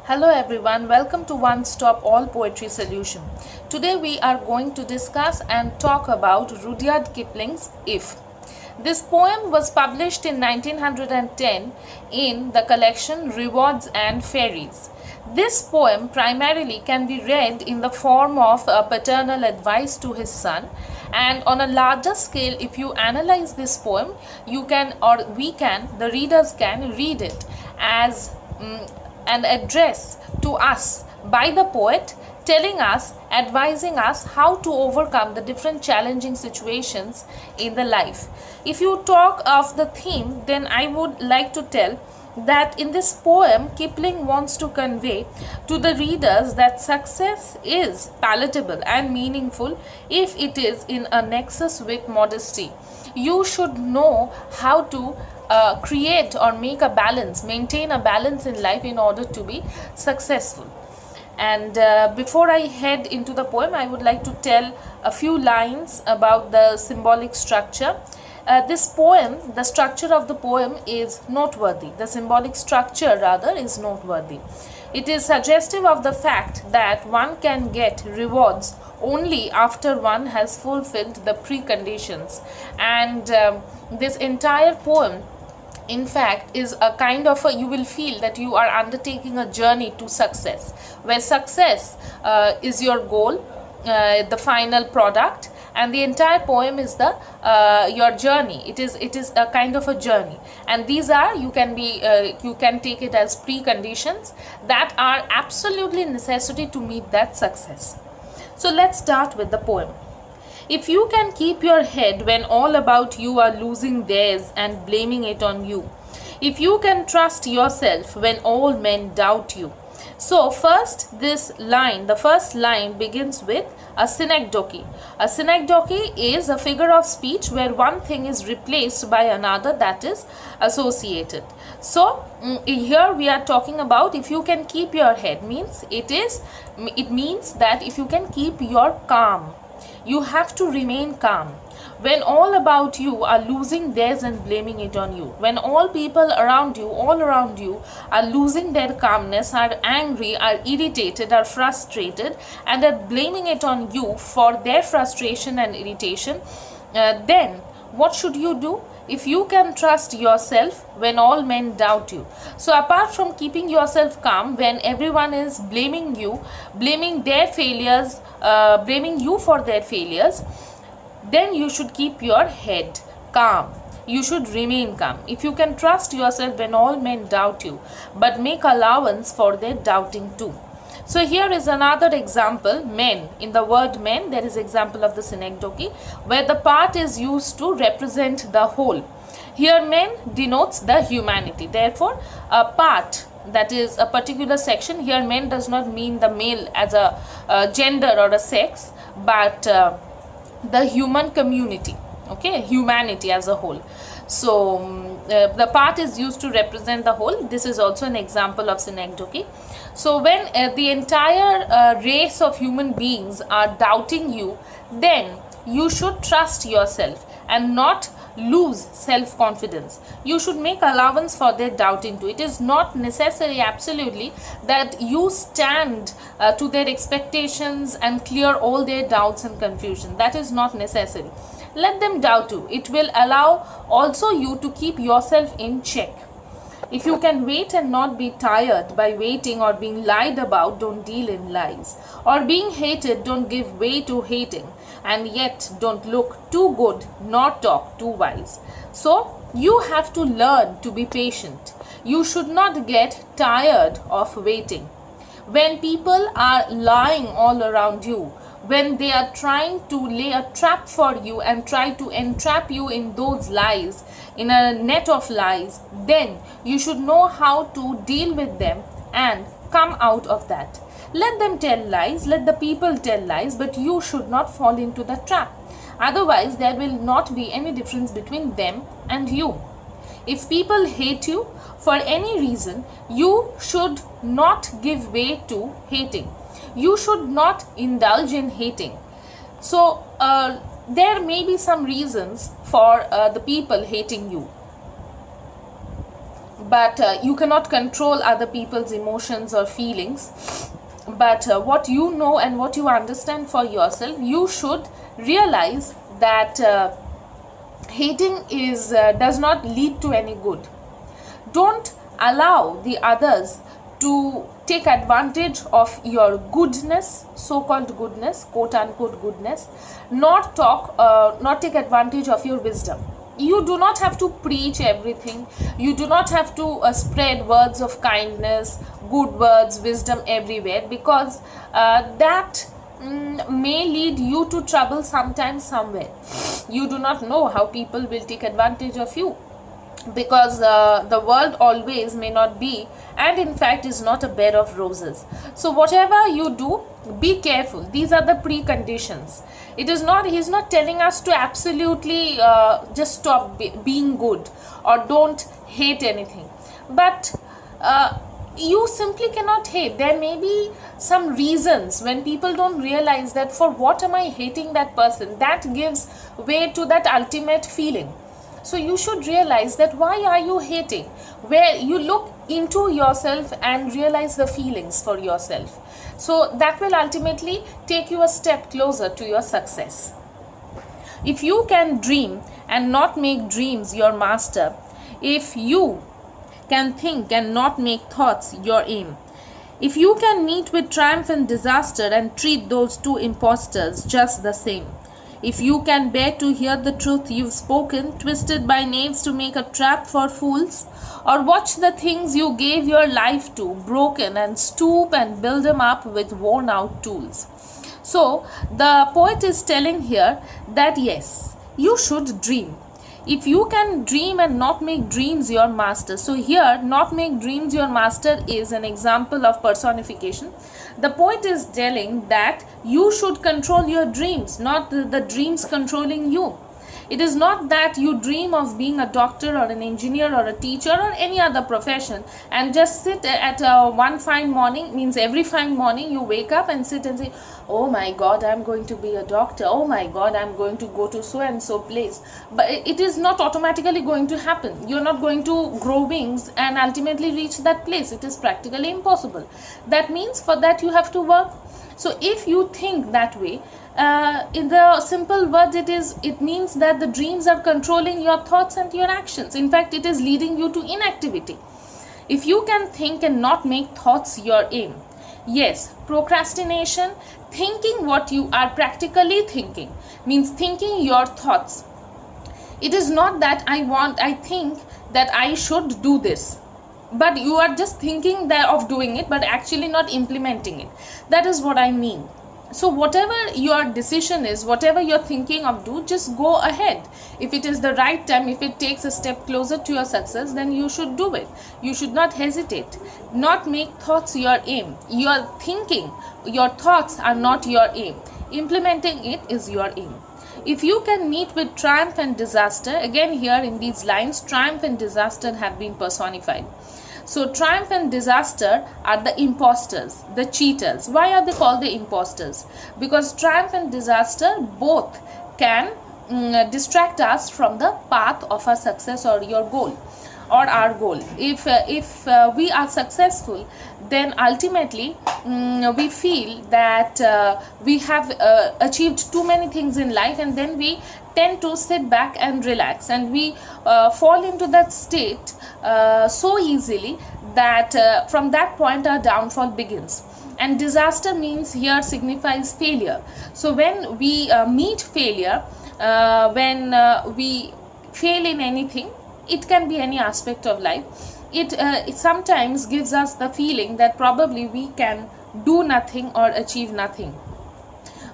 Hello everyone, welcome to One Stop All Poetry Solution. Today we are going to discuss and talk about Rudyard Kipling's If. This poem was published in 1910 in the collection Rewards and Fairies. This poem primarily can be read in the form of a paternal advice to his son, and on a larger scale, if you analyze this poem, you can, or we can, the readers can read it as an address to us by the poet, telling us, advising us how to overcome the different challenging situations in the life. If you talk of the theme, then I would like to tell that in this poem Kipling wants to convey to the readers that success is palatable and meaningful if it is in a nexus with modesty. You should know how to create or make a balance, maintain a balance in life in order to be successful. And before I head into the poem, I would like to tell a few lines about the symbolic structure. This poem, the structure of the poem is noteworthy. The symbolic structure, rather, is noteworthy. It is suggestive of the fact that one can get rewards only after one has fulfilled the preconditions. And this entire poem, in fact, is a kind of you will feel that you are undertaking a journey to success, where success is your goal, the final product, and the entire poem is the your journey. It is a kind of a journey, and these are, you can take it as preconditions that are absolutely necessary to meet that success. So let's start with the poem. If you can keep your head when all about you are losing theirs and blaming it on you, if you can trust yourself when all men doubt you. So first, the first line begins with a synecdoche. A synecdoche is a figure of speech where one thing is replaced by another that is associated. So here we are talking about if you can keep your head, it means that if you can keep your calm, you have to remain calm when all about you are losing theirs and blaming it on you. When all people around you, all around you, are losing their calmness, are angry, are irritated, are frustrated, and are blaming it on you for their frustration and irritation, then what should you do? If you can trust yourself when all men doubt you. So apart from keeping yourself calm when everyone is blaming you, blaming their failures, blaming you for their failures, then you should keep your head calm. You should remain calm. If you can trust yourself when all men doubt you, but make allowance for their doubting too. So here is another example, men. In the word men, there is example of the synecdoche, where the part is used to represent the whole. Here men denotes the humanity. Therefore, a part, that is a particular section, here men does not mean the male as a gender or a sex, but the human community, okay, humanity as a whole. So the part is used to represent the whole. This is also an example of synecdoche. So when the entire race of human beings are doubting you, then you should trust yourself and not lose self-confidence. You should make allowance for their doubting too. It is not necessary absolutely that you stand to their expectations and clear all their doubts and confusion. That is not necessary. Let them doubt you. It will allow also you to keep yourself in check. If you can wait and not be tired by waiting, or being lied about, don't deal in lies. Or being hated, don't give way to hating. And yet don't look too good nor talk too wise. So you have to learn to be patient. You should not get tired of waiting. When people are lying all around you, when they are trying to lay a trap for you and try to entrap you in those lies, in a net of lies, then you should know how to deal with them and come out of that. Let them tell lies, let the people tell lies, but you should not fall into the trap. Otherwise, there will not be any difference between them and you. If people hate you for any reason, you should not give way to hating. You should not indulge in hating. So there may be some reasons for the people hating you. but you cannot control other people's emotions or feelings. But what you know and what you understand for yourself, you should realize that hating is does not lead to any good. Don't allow the others to take advantage of your goodness, so-called goodness, quote-unquote goodness, not take advantage of your wisdom. You do not have to preach everything. You do not have to spread words of kindness, good words, wisdom everywhere, because that may lead you to trouble sometimes somewhere. You do not know how people will take advantage of you, because the world always may not be, and in fact is not, a bed of roses. So whatever you do, be careful. These are the preconditions. It is not, he's not telling us to absolutely just stop being good or don't hate anything, but you simply cannot hate. There may be some reasons when people don't realize that for what am I hating that person, that gives way to that ultimate feeling. So you should realize that why are you hating, where you look into yourself and realize the feelings for yourself. So that will ultimately take you a step closer to your success. If you can dream and not make dreams your master, if you can think and not make thoughts your aim, if you can meet with triumph and disaster and treat those two impostors just the same, if you can bear to hear the truth you've spoken, twisted by knaves to make a trap for fools, or watch the things you gave your life to broken and stoop and build them up with worn out tools. So the poet is telling here that yes, you should dream. If you can dream and not make dreams your master. So here, not make dreams your master is an example of personification. The poet is telling that you should control your dreams, not the dreams controlling you. It is not that you dream of being a doctor or an engineer or a teacher or any other profession and just sit at one fine morning, means every fine morning you wake up and sit and say, oh my God, I'm going to be a doctor. Oh my God, I'm going to go to so and so place. But it is not automatically going to happen. You're not going to grow wings and ultimately reach that place. It is practically impossible. That means for that you have to work. So if you think that way, in the simple words, it means that the dreams are controlling your thoughts and your actions. In fact, it is leading you to inactivity. If you can think and not make thoughts your aim, yes, procrastination, thinking what you are practically thinking, means thinking your thoughts. It is not that I think that I should do this, but you are just thinking of doing it, but actually not implementing it. That is what I mean. So whatever your decision is, whatever you're thinking of do, just go ahead. If it is the right time, if it takes a step closer to your success, then you should do it. You should not hesitate. Not make thoughts your aim. Your thinking, your thoughts are not your aim. Implementing it is your aim. If you can meet with triumph and disaster, again here in these lines, triumph and disaster have been personified. So triumph and disaster are the imposters, the cheaters. Why are they called the imposters? Because triumph and disaster both can distract us from the path of our success or your goal or our goal. If we are successful, then ultimately we feel that we have achieved too many things in life, and then we tend to sit back and relax, and we fall into that state so easily that from that point our downfall begins. And disaster means here signifies failure. So when we meet failure, when we fail in anything, it can be any aspect of life, it sometimes gives us the feeling that probably we can do nothing or achieve nothing.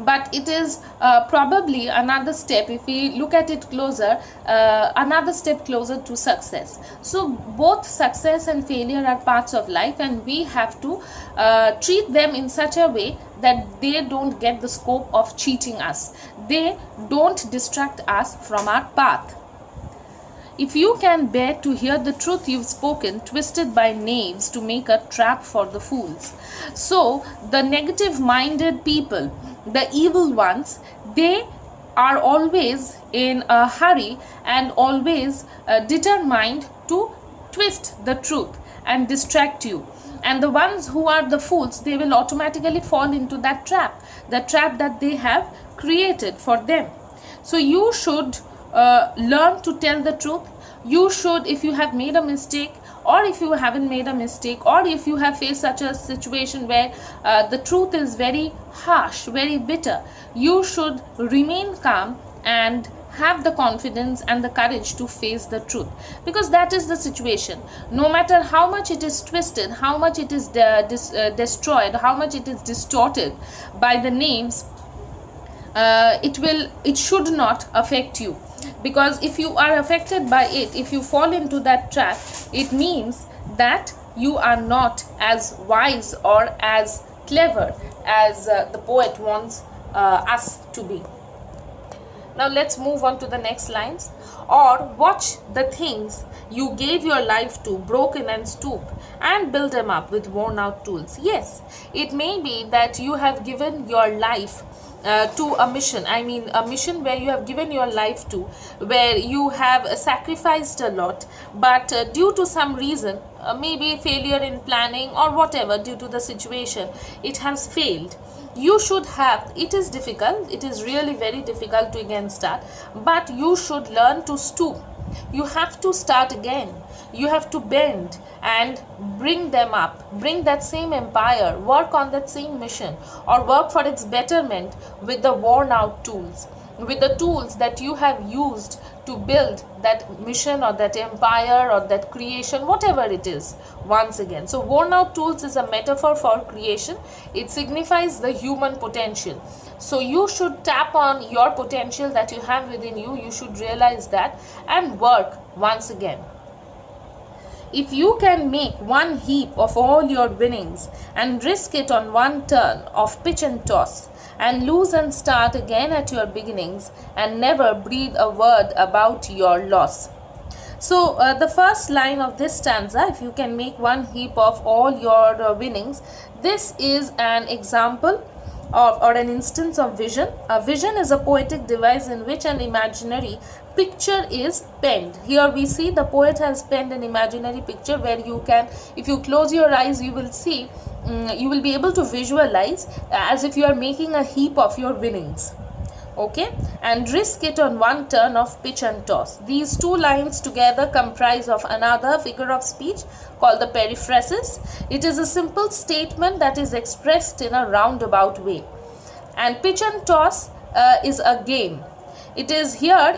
But it is probably another step, if we look at it closer, another step closer to success. So both success and failure are parts of life, and we have to treat them in such a way that they don't get the scope of cheating us. They don't distract us from our path. If you can bear to hear the truth you've spoken, twisted by knaves to make a trap for the fools. So the negative minded people, the evil ones, they are always in a hurry and always determined to twist the truth and distract you. And the ones who are the fools, they will automatically fall into that trap, the trap that they have created for them. So you should learn to tell the truth. You should, if you have made a mistake, or if you haven't made a mistake, or if you have faced such a situation where the truth is very harsh, very bitter, you should remain calm and have the confidence and the courage to face the truth, because that is the situation. No matter how much it is twisted, how much it is destroyed, how much it is distorted by the names, it should not affect you. Because if you are affected by it, if you fall into that trap, it means that you are not as wise or as clever as the poet wants us to be. Now let's move on to the next lines. Or watch the things you gave your life to broken and stoop, and build them up with worn out tools. Yes, it may be that you have given your life to a mission. I mean, a mission where you have given your life to, where you have sacrificed a lot, but due to some reason, maybe failure in planning or whatever, due to the situation, it has failed. You should have, it is difficult, it is really very difficult to again start, but you should learn to stoop. You have to start again. You have to bend and bring them up, bring that same empire, work on that same mission, or work for its betterment with the worn out tools, with the tools that you have used to build that mission or that empire or that creation, whatever it is, once again. So worn out tools is a metaphor for creation. It signifies the human potential. So you should tap on your potential that you have within you. You should realize that and work once again. If you can make one heap of all your winnings and risk it on one turn of pitch and toss, and lose and start again at your beginnings, and never breathe a word about your loss. So the first line of this stanza, if you can make one heap of all your winnings, this is an example of, or an instance of vision. A vision is a poetic device in which an imaginary picture is penned. Here we see the poet has penned an imaginary picture where you can, if you close your eyes, you will see, you will be able to visualize as if you are making a heap of your winnings. Okay, and risk it on one turn of pitch and toss. These two lines together comprise of another figure of speech called the periphrasis. It is a simple statement that is expressed in a roundabout way. And pitch and toss is a game. It is here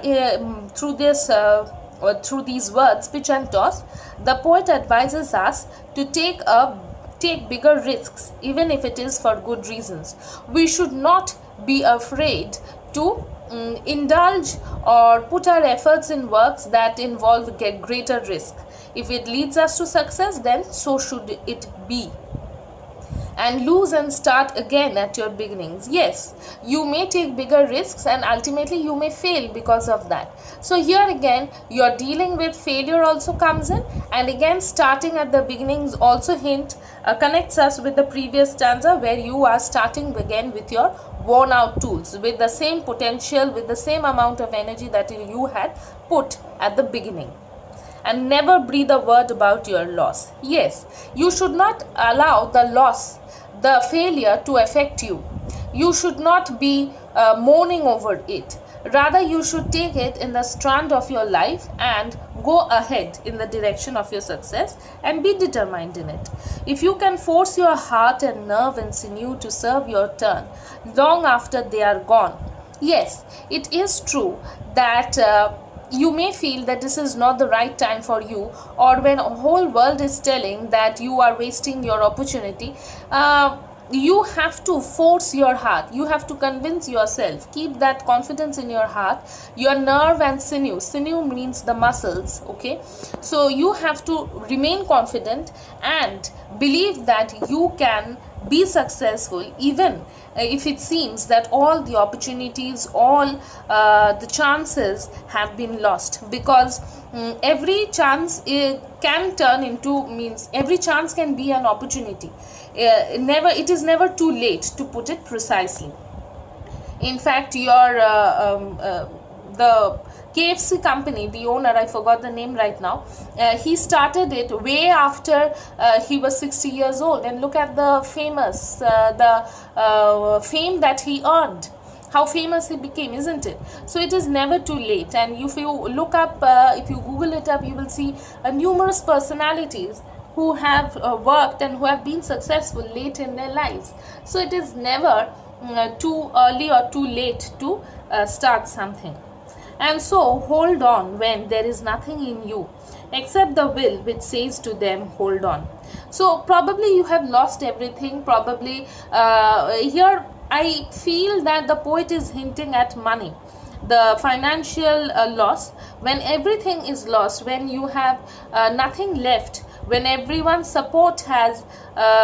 through these words, pitch and toss, the poet advises us to take bigger risks, even if it is for good reasons. We should not be afraid to indulge or put our efforts in works that involve greater risk. If it leads us to success, then so should it be. And lose and start again at your beginnings. Yes, you may take bigger risks and ultimately you may fail because of that. So here again, you're dealing with failure also comes in, and again starting at the beginnings also connects us with the previous stanza where you are starting again with your worn out tools, with the same potential, with the same amount of energy that you had put at the beginning. And never breathe a word about your loss. Yes, you should not allow the loss, the failure to affect you. You should not be mourning over it. Rather, you should take it in the strand of your life and go ahead in the direction of your success and be determined in it. If you can force your heart and nerve and sinew to serve your turn long after they are gone, yes, it is true that you may feel that this is not the right time for you, or when a whole world is telling that you are wasting your opportunity, you have to force your heart. You have to convince yourself. Keep that confidence in your heart, your nerve and sinew. Sinew means the muscles, okay? So you have to remain confident and believe that you can be successful, even if it seems that all the opportunities, all the chances have been lost, because every chance can turn into, means every chance can be an opportunity. It is never too late, to put it precisely. In fact, the KFC company, the owner, I forgot the name right now, he started it way after he was 60 years old, and look at the fame that he earned, how famous he became, isn't it? So it is never too late. And if you look up, if you Google it up, you will see numerous personalities who have worked and who have been successful late in their lives. So it is never too early or too late to start something. And so hold on when there is nothing in you except the will which says to them, hold on. So probably you have lost everything. Probably here I feel that the poet is hinting at money, the financial loss. When everything is lost, when you have nothing left, when everyone's support has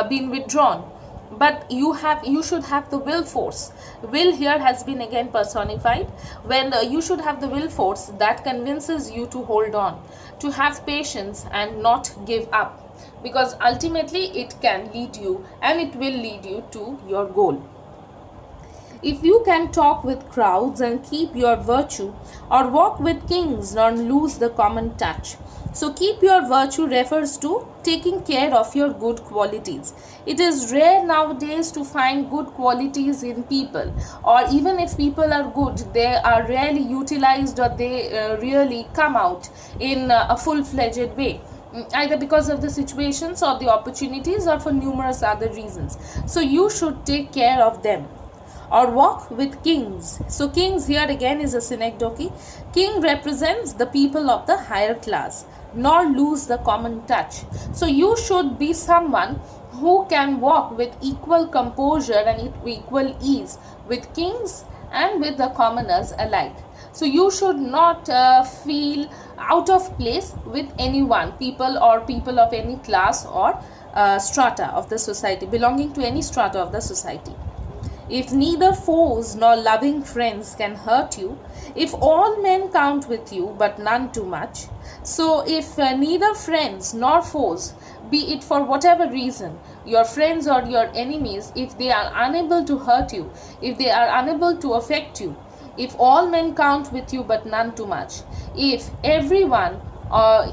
been withdrawn, but you should have the will force. Will here has been again personified. When you should have the will force that convinces you to hold on, to have patience and not give up, because ultimately it can lead you and it will lead you to your goal. If you can talk with crowds and keep your virtue, or walk with kings nor lose the common touch. So keep your virtue refers to taking care of your good qualities. It is rare nowadays to find good qualities in people, or even if people are good, they are rarely utilized, or they really come out in a full-fledged way, either because of the situations or the opportunities, or for numerous other reasons. So you should take care of them. Or walk with kings. So kings here again is a synecdoche. King represents the people of the higher class, nor lose the common touch. So you should be someone who can walk with equal composure and equal ease with kings and with the commoners alike. So you should not feel out of place with anyone, people of any class or strata of the society, belonging to any strata of the society. If neither foes nor loving friends can hurt you, if all men count with you but none too much, so if neither friends nor foes, be it for whatever reason, your friends or your enemies, if they are unable to hurt you, if they are unable to affect you, if all men count with you but none too much, if everyone,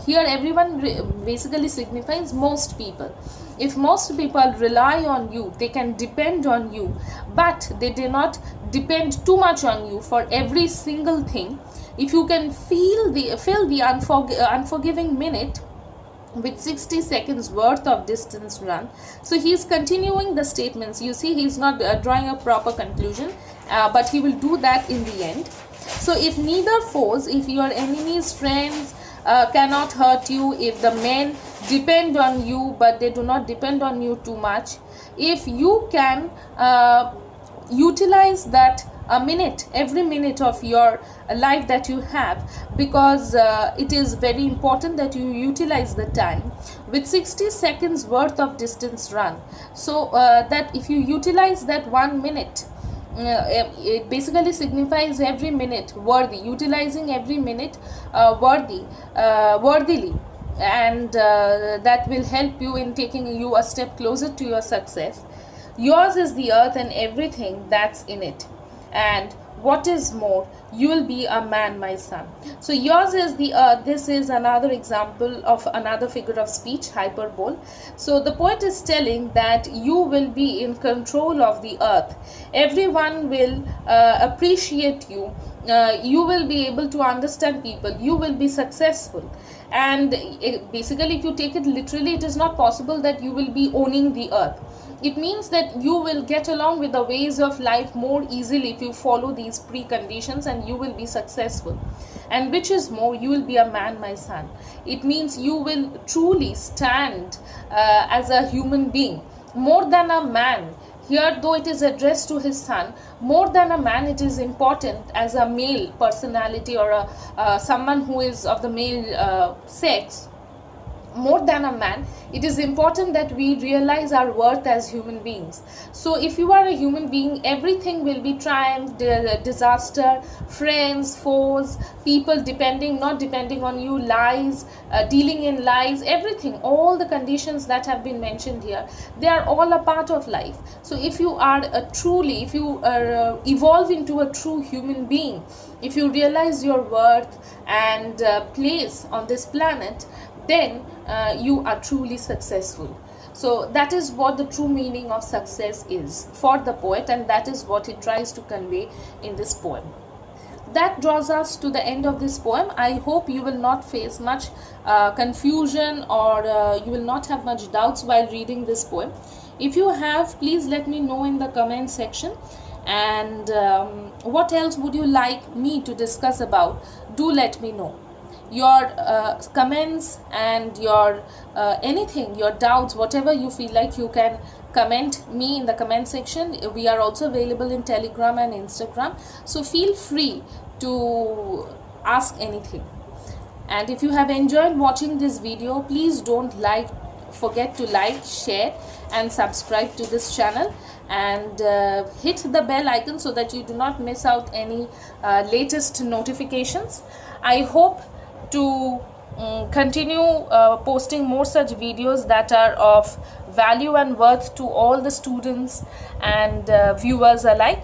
here everyone basically signifies most people. If most people rely on you, they can depend on you, but they do not depend too much on you for every single thing. If you can fill the unforgiving minute with 60 seconds worth of distance run. So he is continuing the statements. You see, he is not drawing a proper conclusion, but he will do that in the end. So if neither foes, if your enemies, friends cannot hurt you, if the men depend on you but they do not depend on you too much, if you can utilize that every minute of your life that you have, because it is very important that you utilize the time with 60 seconds worth of distance run. So that if you utilize that 1 minute, it basically signifies every minute worthy, utilizing every minute worthily, and that will help you in taking you a step closer to your success. Yours is the earth and everything that's in it, and what is more, you will be a man, my son. So yours is the earth. This is another example of another figure of speech, hyperbole. So the poet is telling that you will be in control of the earth. Everyone will appreciate you. You will be able to understand people. You will be successful. And basically, if you take it literally, it is not possible that you will be owning the earth. It means that you will get along with the ways of life more easily if you follow these preconditions, and you will be successful. And which is more, you will be a man, my son. It means you will truly stand as a human being, more than a man. Here, though it is addressed to his son, more than a man, it is important as a male personality, or someone who is of the male sex, more than a man, it is important that we realize our worth as human beings. So if you are a human being, everything will be triumph, disaster, friends, foes, people depending, not depending on you, lies, dealing in lies, everything, all the conditions that have been mentioned here, they are all a part of life. So if you are if you evolve into a true human being, if you realize your worth and place on this planet, then you are truly successful. So that is what the true meaning of success is for the poet, and that is what he tries to convey in this poem. That draws us to the end of this poem. I hope you will not face much confusion, or you will not have much doubts while reading this poem. If you have, please let me know in the comment section. And what else would you like me to discuss about? Do let me know. Your comments and your anything, your doubts, whatever you feel like, you can comment me in the comment section. We are also available in Telegram and Instagram, so feel free to ask anything. And if you have enjoyed watching this video, please don't forget to like, share and subscribe to this channel, and hit the bell icon so that you do not miss out any latest notifications. I hope to continue posting more such videos that are of value and worth to all the students and viewers alike.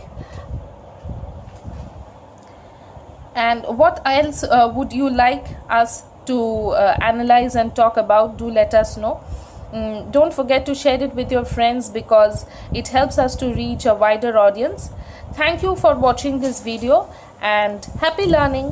And what else would you like us to analyze and talk about? Do let us know. Don't forget to share it with your friends, because it helps us to reach a wider audience. Thank you for watching this video, and happy learning.